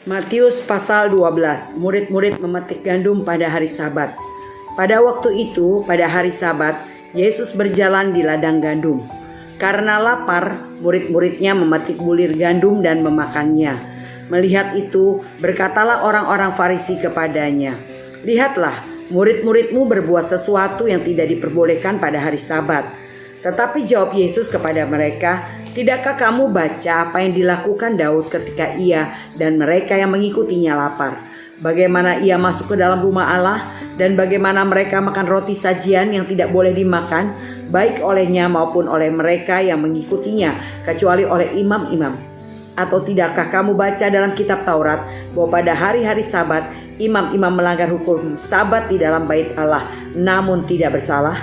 Matius pasal 12. Murid-murid memetik gandum pada hari Sabat. Pada waktu itu, pada hari Sabat, Yesus berjalan di ladang gandum. Karena lapar, murid-muridnya memetik bulir gandum dan memakannya. Melihat itu, berkatalah orang-orang Farisi kepadanya, "Lihatlah, murid-muridmu berbuat sesuatu yang tidak diperbolehkan pada hari Sabat." Tetapi jawab Yesus kepada mereka, "Tidakkah kamu baca apa yang dilakukan Daud ketika ia dan mereka yang mengikutinya lapar? Bagaimana ia masuk ke dalam rumah Allah dan bagaimana mereka makan roti sajian yang tidak boleh dimakan, baik olehnya maupun oleh mereka yang mengikutinya, kecuali oleh imam-imam? Atau tidakkah kamu baca dalam kitab Taurat bahwa pada hari-hari Sabat imam-imam melanggar hukum Sabat di dalam bait Allah, namun tidak bersalah?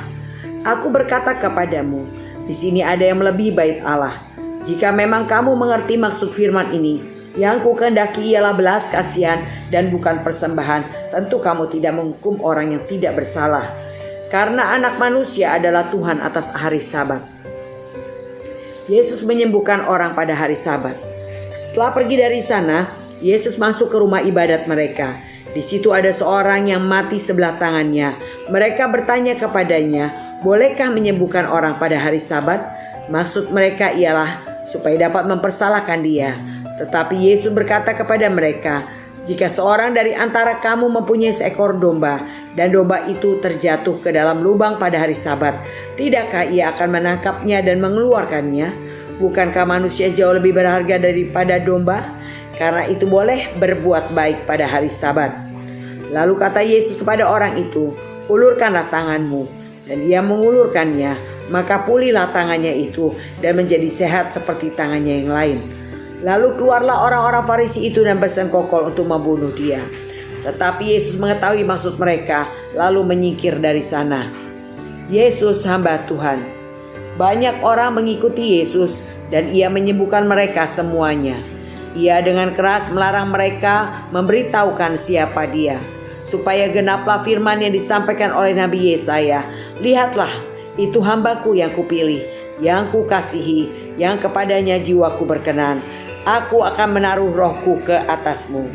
Aku berkata kepadamu, di sini ada yang melebihi bait Allah. Jika memang kamu mengerti maksud firman ini, yang kukehendaki ialah belas kasihan dan bukan persembahan, tentu kamu tidak menghukum orang yang tidak bersalah. Karena anak manusia adalah Tuhan atas hari Sabat." Yesus menyembuhkan orang pada hari Sabat. Setelah pergi dari sana, Yesus masuk ke rumah ibadat mereka. Di situ ada seorang yang mati sebelah tangannya. Mereka bertanya kepadanya, "Bolehkah menyembuhkan orang pada hari Sabat?" Maksud mereka ialah supaya dapat mempersalahkan dia. Tetapi Yesus berkata kepada mereka, "Jika seorang dari antara kamu mempunyai seekor domba, dan domba itu terjatuh ke dalam lubang pada hari Sabat, tidakkah ia akan menangkapnya dan mengeluarkannya? Bukankah manusia jauh lebih berharga daripada domba? Karena itu boleh berbuat baik pada hari Sabat." Lalu kata Yesus kepada orang itu, "Ulurkanlah tanganmu." Dan ia mengulurkannya, maka pulihlah tangannya itu dan menjadi sehat seperti tangannya yang lain. Lalu keluarlah orang-orang Farisi itu dan bersengkokol untuk membunuh dia. Tetapi Yesus mengetahui maksud mereka, lalu menyingkir dari sana. Yesus hamba Tuhan. Banyak orang mengikuti Yesus dan ia menyembuhkan mereka semuanya. Ia dengan keras melarang mereka memberitahukan siapa dia, supaya genaplah firman yang disampaikan oleh Nabi Yesaya, "Lihatlah, itu hambaku yang kupilih, yang kukasihi, yang kepadanya jiwaku berkenan. Aku akan menaruh rohku ke atasmu.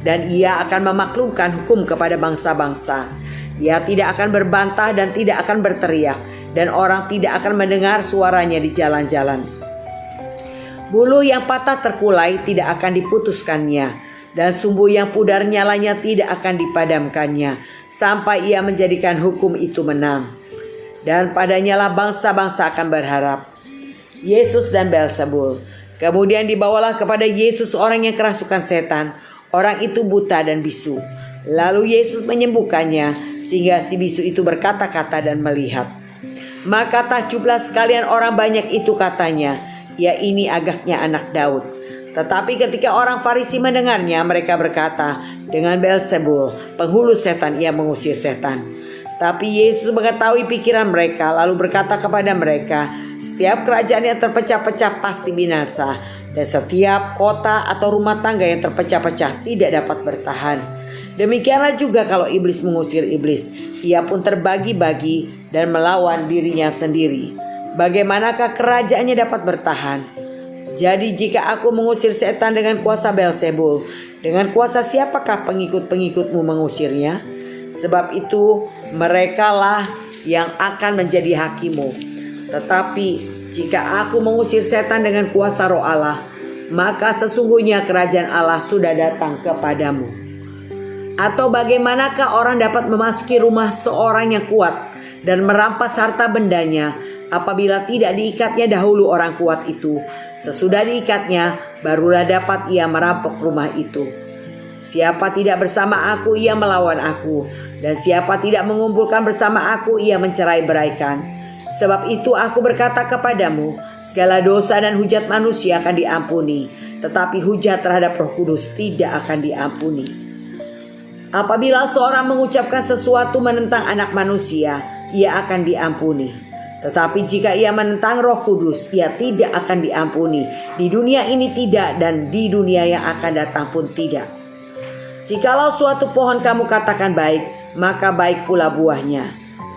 Dan ia akan memaklumkan hukum kepada bangsa-bangsa. Ia tidak akan berbantah dan tidak akan berteriak, dan orang tidak akan mendengar suaranya di jalan-jalan. Bulu yang patah terkulai tidak akan diputuskannya, dan sumbu yang pudar nyalanya tidak akan dipadamkannya, sampai ia menjadikan hukum itu menang. Dan padanyalah bangsa-bangsa akan berharap." Yesus dan Beelzebul. Kemudian dibawalah kepada Yesus orang yang kerasukan setan. Orang itu buta dan bisu. Lalu Yesus menyembuhkannya, sehingga si bisu itu berkata-kata dan melihat. Maka takjublah sekalian orang banyak itu, katanya, "Ya, ini agaknya anak Daud." Tetapi ketika orang Farisi mendengarnya, mereka berkata, "Dengan Beelzebul, penghulu setan, ia mengusir setan." Tapi Yesus mengetahui pikiran mereka, lalu berkata kepada mereka, "Setiap kerajaan yang terpecah-pecah pasti binasa, dan setiap kota atau rumah tangga yang terpecah-pecah tidak dapat bertahan. Demikianlah juga kalau iblis mengusir iblis, ia pun terbagi-bagi dan melawan dirinya sendiri. Bagaimanakah kerajaannya dapat bertahan? Jadi jika aku mengusir setan dengan kuasa Beelzebul, dengan kuasa siapakah pengikut-pengikutmu mengusirnya? Sebab itu merekalah yang akan menjadi hakimu. Tetapi jika aku mengusir setan dengan kuasa Roh Allah, maka sesungguhnya kerajaan Allah sudah datang kepadamu. Atau bagaimanakah orang dapat memasuki rumah seorang yang kuat dan merampas harta bendanya apabila tidak diikatnya dahulu orang kuat itu? Sesudah diikatnya, barulah dapat ia merampok rumah itu. Siapa tidak bersama aku, ia melawan aku. Dan siapa tidak mengumpulkan bersama aku, ia mencerai-beraikan. Sebab itu aku berkata kepadamu, segala dosa dan hujat manusia akan diampuni, tetapi hujat terhadap Roh Kudus tidak akan diampuni. Apabila seorang mengucapkan sesuatu menentang anak manusia, ia akan diampuni. Tetapi jika ia menentang Roh Kudus, ia tidak akan diampuni. Di dunia ini tidak, dan di dunia yang akan datang pun tidak. Jikalau suatu pohon kamu katakan baik, maka baik pula buahnya.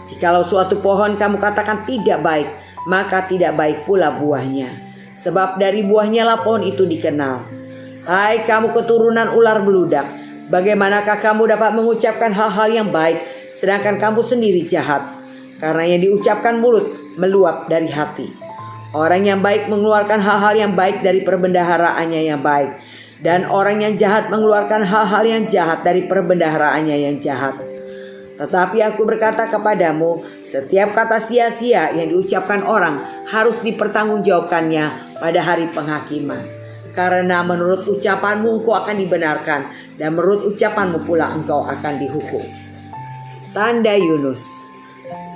Jikalau suatu pohon kamu katakan tidak baik, maka tidak baik pula buahnya. Sebab dari buahnya lah pohon itu dikenal. Hai kamu keturunan ular beludak, bagaimanakah kamu dapat mengucapkan hal-hal yang baik, sedangkan kamu sendiri jahat? Karena yang diucapkan mulut meluap dari hati. Orang yang baik mengeluarkan hal-hal yang baik dari perbendaharaannya yang baik, dan orang yang jahat mengeluarkan hal-hal yang jahat dari perbendaharaannya yang jahat. Tetapi aku berkata kepadamu, setiap kata sia-sia yang diucapkan orang harus dipertanggungjawabkannya pada hari penghakiman. Karena menurut ucapanmu engkau akan dibenarkan, dan menurut ucapanmu pula engkau akan dihukum. Tanda Yunus.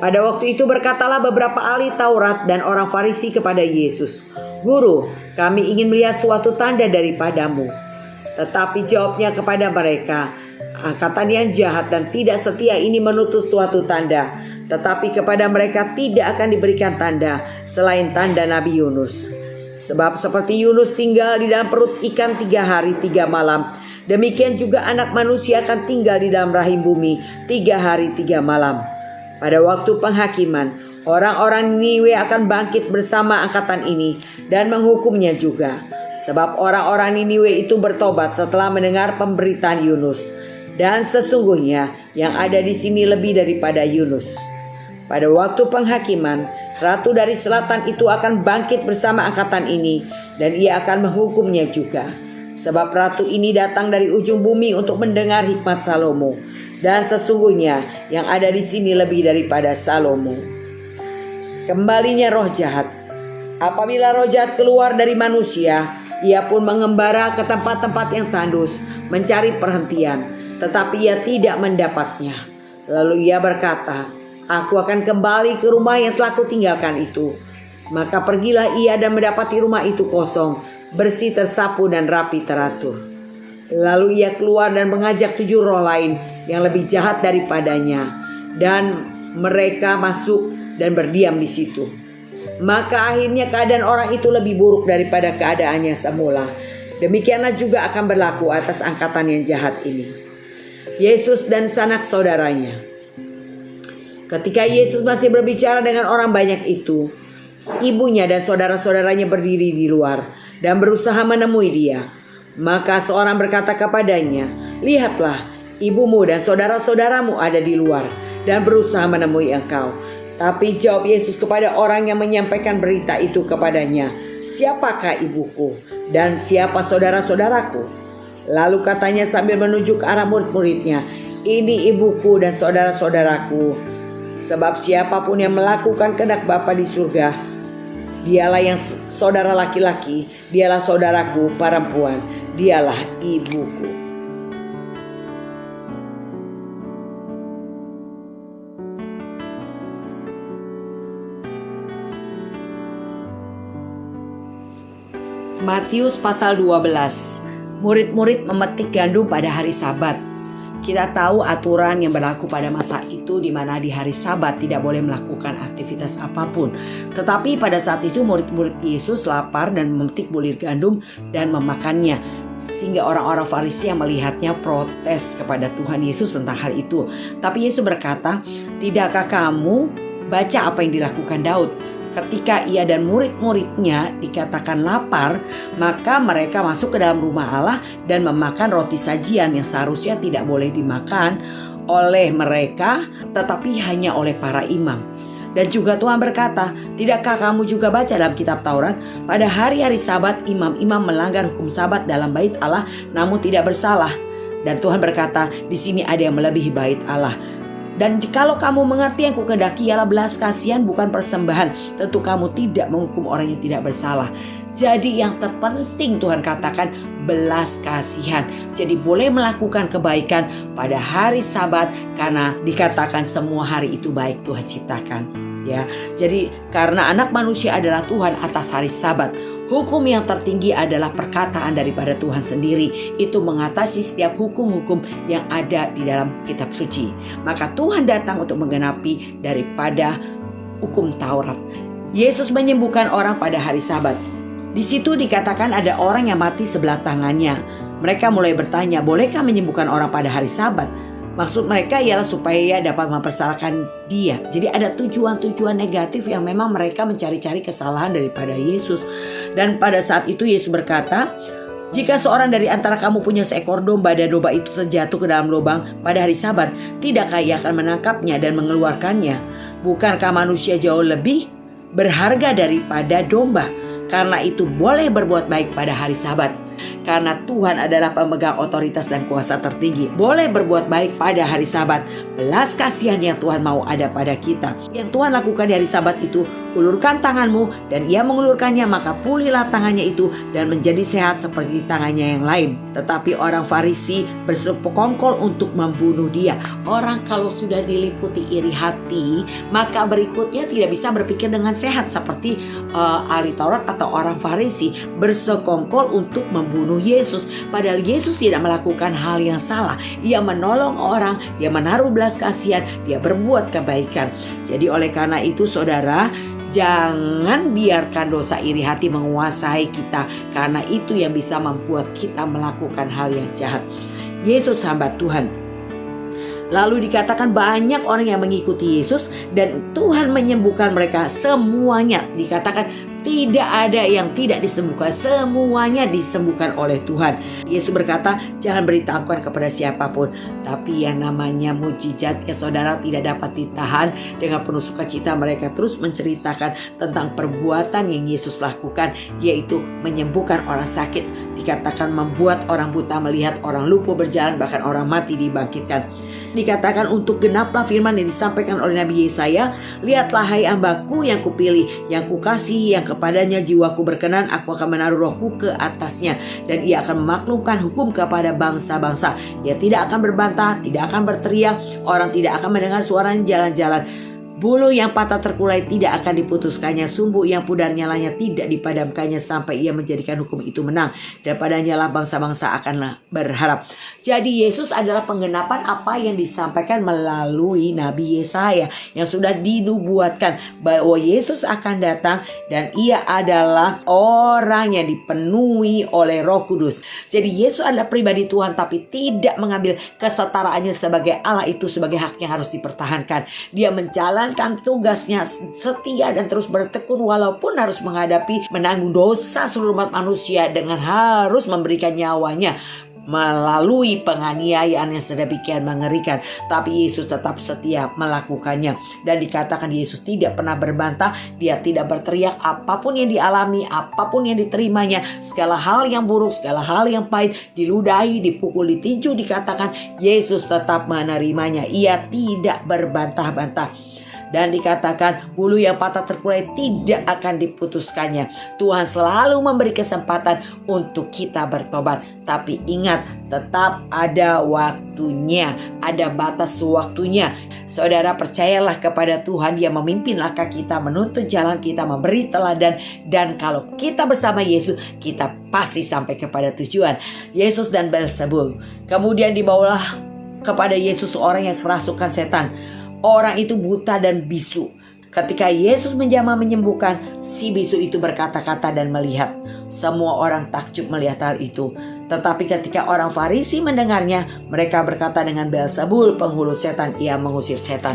Pada waktu itu berkatalah beberapa ahli Taurat dan orang Farisi kepada Yesus, Guru, kami ingin melihat suatu tanda daripadamu. Tetapi jawabnya kepada mereka, angkatan yang jahat dan tidak setia ini menuntut suatu tanda. Tetapi kepada mereka tidak akan diberikan tanda selain tanda Nabi Yunus. Sebab seperti Yunus tinggal di dalam perut ikan 3 hari 3 malam, demikian juga anak manusia akan tinggal di dalam rahim bumi 3 hari 3 malam. Pada waktu penghakiman, orang-orang Niniwe akan bangkit bersama angkatan ini dan menghukumnya juga. Sebab orang-orang Niniwe itu bertobat setelah mendengar pemberitaan Yunus. Dan sesungguhnya yang ada di sini lebih daripada Yunus. Pada waktu penghakiman, ratu dari selatan itu akan bangkit bersama angkatan ini dan ia akan menghukumnya juga. Sebab ratu ini datang dari ujung bumi untuk mendengar hikmat Salomo. Dan sesungguhnya yang ada di sini lebih daripada Salomo. Kembalinya roh jahat. Apabila roh jahat keluar dari manusia, ia pun mengembara ke tempat-tempat yang tandus, mencari perhentian, tetapi ia tidak mendapatnya. Lalu ia berkata, aku akan kembali ke rumah yang telah kutinggalkan itu. Maka pergilah ia dan mendapati rumah itu kosong, bersih, tersapu dan rapi teratur. Lalu ia keluar dan mengajak 7 roh lain yang lebih jahat daripadanya, dan mereka masuk dan berdiam di situ. Maka akhirnya keadaan orang itu lebih buruk daripada keadaannya semula. Demikianlah juga akan berlaku atas angkatan yang jahat ini. Yesus dan sanak saudaranya. Ketika Yesus masih berbicara dengan orang banyak itu, ibunya dan saudara-saudaranya berdiri di luar dan berusaha menemui dia. Maka seorang berkata kepadanya, lihatlah, ibumu dan saudara-saudaramu ada di luar dan berusaha menemui engkau. Tapi jawab Yesus kepada orang yang menyampaikan berita itu kepadanya, siapakah ibuku dan siapa saudara-saudaraku? Lalu katanya sambil menunjuk ke arah murid-muridnya, ini ibuku dan saudara-saudaraku. Sebab siapapun yang melakukan kehendak Bapa di surga, dialah yang saudara laki-laki, dialah saudaraku perempuan, dialah ibuku. Matius pasal 12. Murid-murid memetik gandum pada hari Sabat. Kita tahu aturan yang berlaku pada masa itu, di mana di hari Sabat tidak boleh melakukan aktivitas apapun. Tetapi pada saat itu murid-murid Yesus lapar dan memetik bulir gandum dan memakannya. Sehingga orang-orang Farisi yang melihatnya protes kepada Tuhan Yesus tentang hal itu. Tapi Yesus berkata, tidakkah kamu baca apa yang dilakukan Daud? Ketika ia dan murid-muridnya dikatakan lapar, maka mereka masuk ke dalam rumah Allah dan memakan roti sajian yang seharusnya tidak boleh dimakan oleh mereka, tetapi hanya oleh para imam. Dan juga Tuhan berkata, tidakkah kamu juga baca dalam kitab Taurat, pada hari-hari Sabat imam-imam melanggar hukum Sabat dalam bait Allah, namun tidak bersalah. Dan Tuhan berkata, di sini ada yang melebihi bait Allah. Dan jikalau kamu mengerti yang kukehendaki ialah belas kasihan bukan persembahan, tentu kamu tidak menghukum orang yang tidak bersalah. Jadi yang terpenting Tuhan katakan belas kasihan. Jadi boleh melakukan kebaikan pada hari Sabat karena dikatakan semua hari itu baik Tuhan ciptakan. Ya, jadi karena anak manusia adalah Tuhan atas hari Sabat. Hukum yang tertinggi adalah perkataan daripada Tuhan sendiri. Itu mengatasi setiap hukum-hukum yang ada di dalam kitab suci. Maka Tuhan datang untuk menggenapi daripada hukum Taurat. Yesus menyembuhkan orang pada hari Sabat. Di situ dikatakan ada orang yang mati sebelah tangannya. Mereka mulai bertanya, bolehkah menyembuhkan orang pada hari Sabat? Maksud mereka ialah supaya dapat mempersalahkan dia. Jadi ada tujuan-tujuan negatif yang memang mereka mencari-cari kesalahan daripada Yesus. Dan pada saat itu Yesus berkata, Jika seorang dari antara kamu punya seekor domba dan domba itu terjatuh ke dalam lubang pada hari Sabat, tidakkah ia akan menangkapnya dan mengeluarkannya? Bukankah manusia jauh lebih berharga daripada domba? Karena itu boleh berbuat baik pada hari Sabat. Karena Tuhan adalah pemegang otoritas dan kuasa tertinggi, boleh berbuat baik pada hari Sabat. Belas kasihan yang Tuhan mau ada pada kita. Yang Tuhan lakukan di hari Sabat itu, ulurkan tanganmu, dan ia mengulurkannya, maka pulihlah tangannya itu dan menjadi sehat seperti tangannya yang lain. Tetapi orang Farisi bersekongkol untuk membunuh dia. Orang kalau sudah diliputi iri hati, maka berikutnya tidak bisa berpikir dengan sehat seperti ahli Taurat atau orang Farisi bersekongkol untuk membunuh Yesus. Padahal Yesus tidak melakukan hal yang salah. Ia menolong orang, dia menaruh belas kasihan, dia berbuat kebaikan. Jadi oleh karena itu saudara, jangan biarkan dosa iri hati menguasai kita, karena itu yang bisa membuat kita melakukan hal yang jahat. Yesus hamba Tuhan. Lalu dikatakan banyak orang yang mengikuti Yesus dan Tuhan menyembuhkan mereka semuanya. Dikatakan tidak ada yang tidak disembuhkan, semuanya disembuhkan oleh Tuhan. Yesus berkata, jangan beritahukan kepada siapapun. Tapi yang namanya mujizat ya saudara tidak dapat ditahan. Dengan penuh sukacita mereka terus menceritakan tentang perbuatan yang Yesus lakukan, yaitu menyembuhkan orang sakit. Dikatakan membuat orang buta melihat, orang lumpuh berjalan, bahkan orang mati dibangkitkan. Dikatakan untuk genaplah firman yang disampaikan oleh Nabi Yesaya, lihatlah hai hambaku yang kupilih, yang kukasihi, yang kepadanya jiwaku berkenan, aku akan menaruh rohku ke atasnya, dan ia akan memaklumkan hukum kepada bangsa-bangsa. Ia tidak akan berbantah, tidak akan berteriak, orang tidak akan mendengar suaranya jalan-jalan. Bulu yang patah terkulai tidak akan diputuskannya, sumbu yang pudar nyalanya tidak dipadamkannya, sampai ia menjadikan hukum itu menang, dan padanya lah bangsa-bangsa akanlah berharap. Jadi Yesus adalah penggenapan apa yang disampaikan melalui Nabi Yesaya yang sudah dinubuatkan bahwa Yesus akan datang dan ia adalah orang yang dipenuhi oleh Roh Kudus. Jadi Yesus adalah pribadi Tuhan, tapi tidak mengambil kesetaraannya sebagai Allah itu sebagai hak yang harus dipertahankan. Dia menjalankan tugasnya setia dan terus bertekun walaupun harus menanggung dosa seluruh umat manusia dengan harus memberikan nyawanya melalui penganiayaan yang sedemikian mengerikan. Tapi Yesus tetap setia melakukannya. Dan dikatakan Yesus tidak pernah berbantah, dia tidak berteriak. Apapun yang dialami, apapun yang diterimanya, segala hal yang buruk, segala hal yang pahit, diludahi, dipukul, ditinju, dikatakan Yesus tetap menerimanya. Ia tidak berbantah-bantah. Dan dikatakan bulu yang patah terkulai tidak akan diputuskannya. Tuhan selalu memberi kesempatan untuk kita bertobat. Tapi ingat, tetap ada waktunya, ada batas waktunya. Saudara, percayalah kepada Tuhan, Dia memimpin langkah kita, menuntut jalan kita, memberi teladan. Dan kalau kita bersama Yesus, kita pasti sampai kepada tujuan. Yesus dan Beelzebul. Kemudian dibawalah kepada Yesus seorang yang kerasukan setan. Orang itu buta dan bisu. Ketika Yesus menjamah menyembuhkan, si bisu itu berkata-kata dan melihat. Semua orang takjub melihat hal itu. Tetapi ketika orang Farisi mendengarnya, mereka berkata dengan Beelzebul, penghulu setan, ia mengusir setan.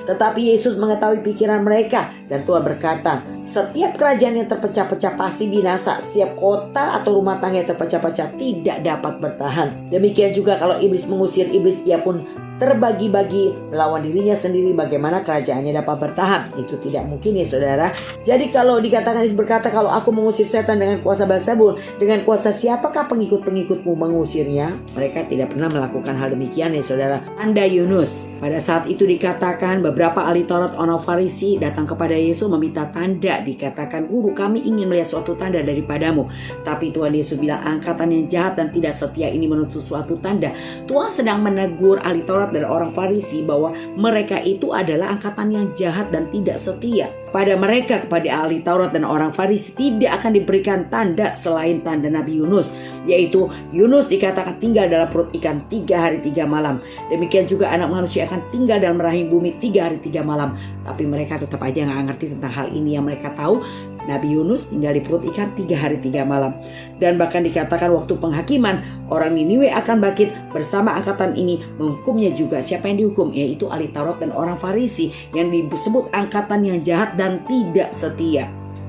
Tetapi Yesus mengetahui pikiran mereka, dan Tuhan berkata, setiap kerajaan yang terpecah-pecah pasti binasa. Setiap kota atau rumah tangga yang terpecah-pecah tidak dapat bertahan. Demikian juga kalau iblis mengusir iblis, ia pun terbagi-bagi melawan dirinya sendiri. Bagaimana kerajaannya dapat bertahan? Itu tidak mungkin ya saudara. Jadi kalau dikatakan Yesus berkata, kalau aku mengusir setan dengan kuasa Beelzebul, dengan kuasa siapakah pengikut-pengikutmu mengusirnya? Mereka tidak pernah melakukan hal demikian ya saudara. Tanda Yunus. Pada saat itu dikatakan beberapa ahli Taurat orang Farisi datang kepada Yesus meminta tanda. Dikatakan, guru, kami ingin melihat suatu tanda daripadamu. Tapi Tuhan Yesus bilang, angkatan yang jahat dan tidak setia ini menuntut suatu tanda. Tuhan sedang menegur ahli Taurat dan orang Farisi bahwa mereka itu adalah angkatan yang jahat dan tidak setia. Pada mereka, kepada ahli Taurat dan orang Farisi, tidak akan diberikan tanda selain tanda Nabi Yunus, yaitu Yunus dikatakan tinggal dalam perut ikan 3 hari 3 malam. Demikian juga anak manusia akan tinggal dalam rahim bumi 3 hari 3 malam. Tapi mereka tetap aja gak ngerti tentang hal ini. Yang mereka tahu Nabi Yunus tinggal di perut ikan 3 hari 3 malam. Dan bahkan dikatakan waktu penghakiman, orang Niniwe akan bangkit bersama angkatan ini, menghukumnya juga. Siapa yang dihukum? Yaitu ahli Taurat dan orang Farisi yang disebut angkatan yang jahat dan tidak setia.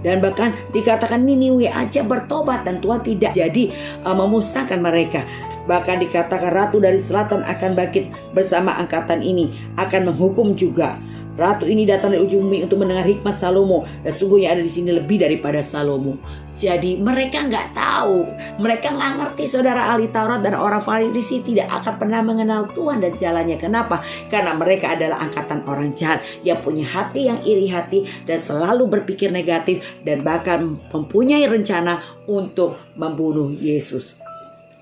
Dan bahkan dikatakan Niniwe aja bertobat dan Tuhan tidak jadi memusnahkan mereka. Bahkan dikatakan ratu dari selatan akan bangkit bersama angkatan ini, akan menghukum juga. Ratu ini datang dari ujung bumi untuk mendengar hikmat Salomo, dan sungguhnya ada di sini lebih daripada Salomo. Jadi mereka nggak tahu, mereka nggak ngerti, saudara. Ahli Taurat dan orang Farisi tidak akan pernah mengenal Tuhan dan jalannya. Kenapa? Karena mereka adalah angkatan orang jahat yang punya hati yang iri hati dan selalu berpikir negatif dan bahkan mempunyai rencana untuk membunuh Yesus.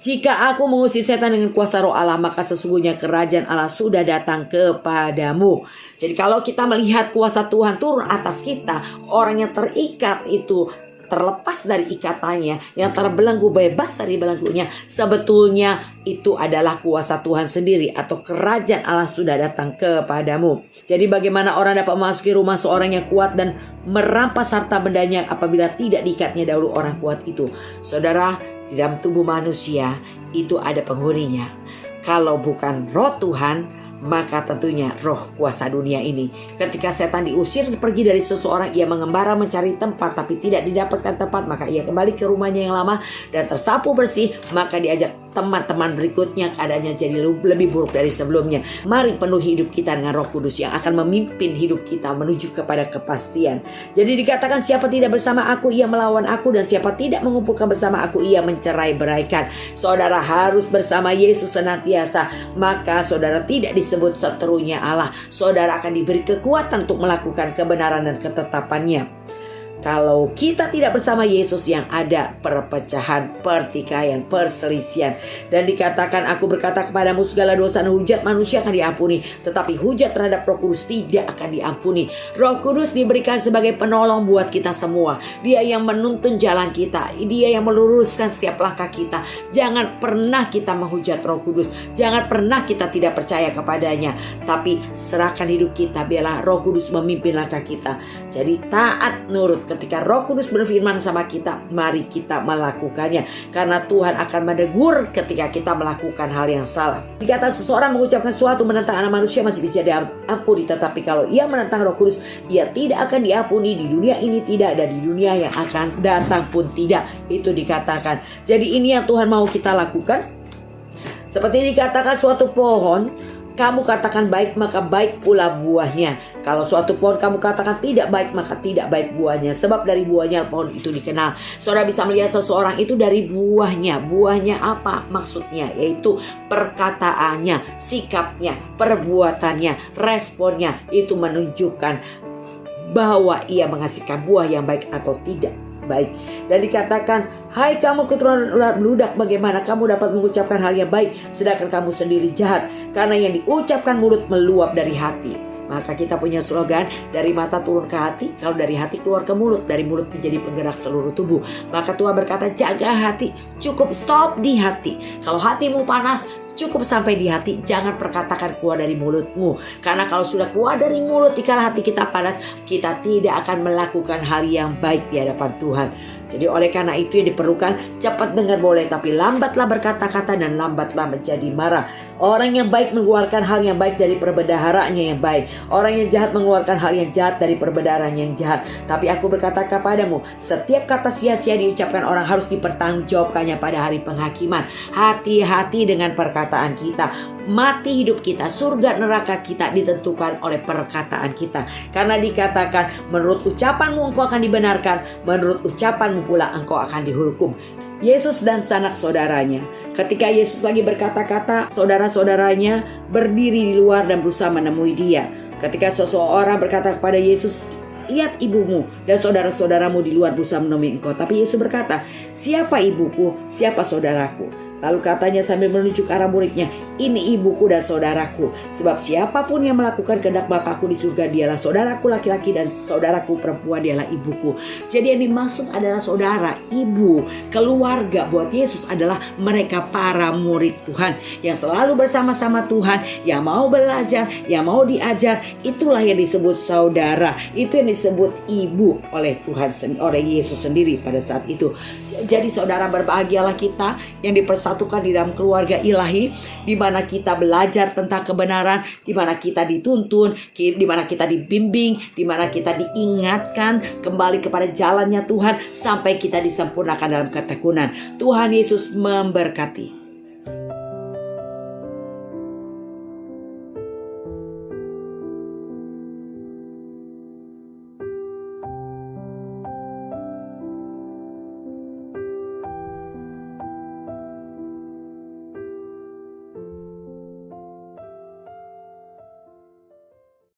Jika aku mengusir setan dengan kuasa roh Allah, maka sesungguhnya kerajaan Allah sudah datang kepadamu. Jadi kalau kita melihat kuasa Tuhan turun atas kita, orang yang terikat itu terlepas dari ikatannya, yang terbelenggu bebas dari belenggunya, sebetulnya itu adalah kuasa Tuhan sendiri atau kerajaan Allah sudah datang kepadamu. Jadi bagaimana orang dapat memasuki rumah seorang yang kuat dan merampas harta bendanya apabila tidak diikatnya dahulu orang kuat itu? Saudara, di dalam tubuh manusia itu ada penghuninya. Kalau bukan roh Tuhan, maka tentunya roh kuasa dunia ini. Ketika setan diusir pergi dari seseorang, ia mengembara mencari tempat tapi tidak didapatkan tempat, maka ia kembali ke rumahnya yang lama dan tersapu bersih. Maka diajak teman-teman berikutnya, keadaannya jadi lebih buruk dari sebelumnya. Mari penuhi hidup kita dengan Roh Kudus yang akan memimpin hidup kita menuju kepada kepastian. Jadi dikatakan siapa tidak bersama aku, ia melawan aku, dan siapa tidak mengumpulkan bersama aku, ia mencerai-beraikan. Saudara harus bersama Yesus senantiasa, maka saudara tidak disebut seterunya Allah. Saudara akan diberi kekuatan untuk melakukan kebenaran dan ketetapannya. Kalau kita tidak bersama Yesus, yang ada perpecahan, pertikaian, perselisihan. Dan dikatakan, aku berkata kepadamu, segala dosa dan hujat manusia akan diampuni, tetapi hujat terhadap Roh Kudus tidak akan diampuni. Roh Kudus diberikan sebagai penolong buat kita semua. Dia yang menuntun jalan kita, dia yang meluruskan setiap langkah kita. Jangan pernah kita menghujat Roh Kudus, jangan pernah kita tidak percaya kepadanya, tapi serahkan hidup kita, biarlah Roh Kudus memimpin langkah kita. Jadi taat, nurut. Ketika Roh Kudus berfirman sama kita, mari kita melakukannya. Karena Tuhan akan menegur ketika kita melakukan hal yang salah. Dikata seseorang mengucapkan sesuatu menentang anak manusia masih bisa diampuni, tetapi kalau ia menentang Roh Kudus, ia tidak akan diampuni. Di dunia ini tidak, dan di dunia yang akan datang pun tidak. Itu dikatakan. Jadi ini yang Tuhan mau kita lakukan. Seperti dikatakan, suatu pohon kamu katakan baik, maka baik pula buahnya. Kalau suatu pohon kamu katakan tidak baik, maka tidak baik buahnya. Sebab dari buahnya pohon itu dikenal. Saudara bisa melihat seseorang itu dari buahnya. Buahnya apa maksudnya? Yaitu perkataannya, sikapnya, perbuatannya, responnya. Itu menunjukkan bahwa ia menghasilkan buah yang baik atau tidak baik. Dan dikatakan, hai kamu keturunan ular beludak, bagaimana kamu dapat mengucapkan hal yang baik sedangkan kamu sendiri jahat? Karena yang diucapkan mulut meluap dari hati. Maka kita punya slogan, dari mata turun ke hati, kalau dari hati keluar ke mulut, dari mulut menjadi penggerak seluruh tubuh. Maka Tuhan berkata, jaga hati, cukup stop di hati. Kalau hatimu panas, cukup sampai di hati, jangan perkatakan keluar dari mulutmu. Karena kalau sudah keluar dari mulut, dikala hati kita panas, kita tidak akan melakukan hal yang baik di hadapan Tuhan. Jadi oleh karena itu yang diperlukan, cepat dengar boleh, tapi lambatlah berkata-kata dan lambatlah menjadi marah. Orang yang baik mengeluarkan hal yang baik dari perbendaharanya yang baik. Orang yang jahat mengeluarkan hal yang jahat dari perbendaharanya yang jahat. Tapi aku berkata kepadamu, setiap kata sia-sia diucapkan orang harus dipertanggungjawabkannya pada hari penghakiman. Hati-hati dengan perkataan kita. Mati hidup kita, surga neraka kita ditentukan oleh perkataan kita. Karena dikatakan, menurut ucapanmu engkau akan dibenarkan, menurut ucapanmu pula engkau akan dihukum. Yesus dan sanak saudaranya, ketika Yesus lagi berkata-kata, saudara-saudaranya berdiri di luar dan berusaha menemui dia. Ketika seseorang berkata kepada Yesus, lihat ibumu dan saudara-saudaramu di luar berusaha menemui engkau. Tapi Yesus berkata, siapa ibuku, siapa saudaraku? Lalu katanya sambil menunjuk arah muridnya, ini ibuku dan saudaraku. Sebab siapapun yang melakukan kehendak Bapakku di surga, dialah saudaraku laki-laki dan saudaraku perempuan, dialah ibuku. Jadi yang dimaksud adalah saudara, ibu, keluarga buat Yesus adalah mereka para murid Tuhan yang selalu bersama-sama Tuhan, yang mau belajar, yang mau diajar. Itulah yang disebut saudara. Itu yang disebut ibu oleh Tuhan, oleh Yesus sendiri pada saat itu. Jadi saudara, berbahagialah kita yang dipersatukan disatukan di dalam keluarga ilahi, di mana kita belajar tentang kebenaran, di mana kita dituntun, di mana kita dibimbing, di mana kita diingatkan kembali kepada jalannya Tuhan sampai kita disempurnakan dalam ketekunan. Tuhan Yesus memberkati.